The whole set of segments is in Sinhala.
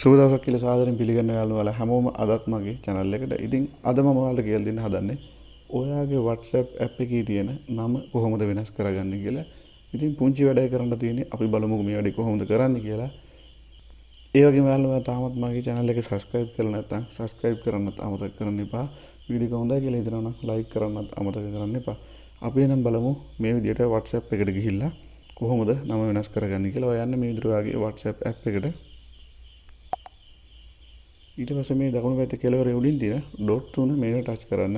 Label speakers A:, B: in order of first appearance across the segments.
A: සුබ දවසක් කියලා සාදරයෙන් පිළිගන්න යාළුවෝ හැමෝම අදත් මගේ channel එකට. ඉතින් අද මම ඔයාලට කියලා දෙන්න හදන්නේ ඔයාගේ WhatsApp app එකේ තියෙන නම කොහොමද වෙනස් කරගන්නේ කියලා. ඉතින් පුංචි වැඩක් කරන්න තියෙන්නේ අපි බලමුකෝ මේ වැඩේ කොහොමද කරන්නේ කියලා. ඒ වගේම යාළුවෝ තාමත් මගේ channel එක subscribe කරලා නැත්නම් subscribe කරන්නත් අමතක කරන්න එපා. වීඩියෝ එක හොඳයි කියලා හිතනවා නම් like කරන්නත් අමතක කරන්න එපා. අපි එනම් බලමු මේ විදිහට WhatsApp එකට ගිහිල්ලා කොහොමද නම වෙනස් කරගන්නේ කියලා. ඔයා යන්න මේ විදිහට ඔයාගේ WhatsApp app එකට. ඊට පස්සේ මේ දකුණු පැත්තේ කෙළවරේ උඩින් තියෙන ඩොට් තුන මේක ටච් කරන්න.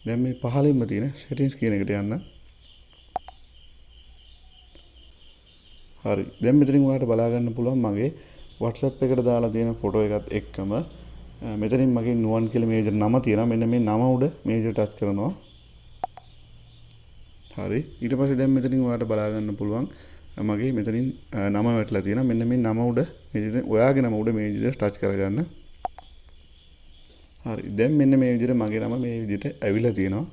A: දැන් මේ පහළින්ම තියෙන settings කියන එකට යන්න. හරි. දැන් මෙතනින් ඔයාලට බලා ගන්න පුළුවන් මගේ WhatsApp එකට දාලා තියෙන ෆොටෝ එකත් එක්කම මෙතනින් මගේ නුවන් කියලා මේ නම තියෙනවා. මෙන්න මේ නම උඩ මේක ටච් කරනවා. හරි. ඊට පස්සේ දැන් මෙතනින් ඔයාලට බලා ගන්න පුළුවන් මගේ මෙතනින් නම වැටලා තියෙනවා. මෙන්න මේ නම උඩ මේ ඔයාගේ නම උඩ මේ විදිහට ටච් කරගන්න. හරි. දැන් මෙන්න මේ විදිහට මගේ නම මේ විදිහට ඇවිල්ලා තියෙනවා.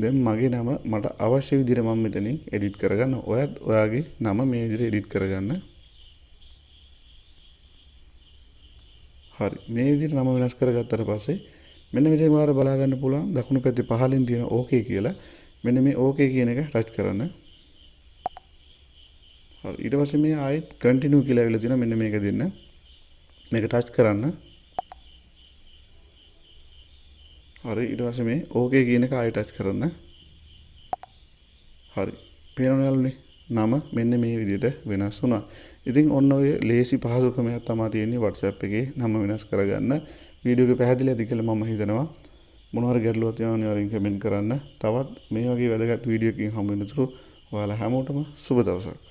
A: දැන් මගේ නම මට අවශ්‍ය විදිහට මම මෙතනින් එඩිට් කරගන්න. ඔයත් ඔයාගේ නම මේ විදිහට එඩිට් කරගන්න. හරි. මේ විදිහට නම වෙනස් කරගත්තට පස්සේ මෙන්න මෙතන ඔයාලට බලා ගන්න පුළුවන් දකුණු පැත්තේ පහළින් තියෙන ඕකේ කියලා. මෙන්න මේ ඕකේ කියන එක ටච් කරන්න. හරි. ඊට පස්සේ මේ ආයෙත් කන්ටිනියු කියලා ඇවිල්ලා තියෙනවා. මෙන්න මේක දෙන්න. මේක ටච් කරන්න. හරි. ඊට පස්සේ මේ ඕකේ කියන එක ආයෙ ටච් කරන්න. හරි. පේනවද යාළුවනේ? නම මෙන්න මේ විදිහට වෙනස් වුණා. ඉතින් ඔන්න ඔය ලේසි පහසු ක්‍රමයක් තමයි තියෙන්නේ WhatsApp එකේ නම වෙනස් කරගන්න. වීඩියෝ එක පැහැදිලි ඇති කියලා මම හිතනවා. මොනවා හරි ගැටලුවක් තියෙනවා නම් ඔයාලා කමෙන්ට් කරන්න. තවත් මේ වගේ වැදගත් වීඩියෝ එකකින් හමු වෙනතුරු ඔයාලා හැමෝටම සුබ දවසක්.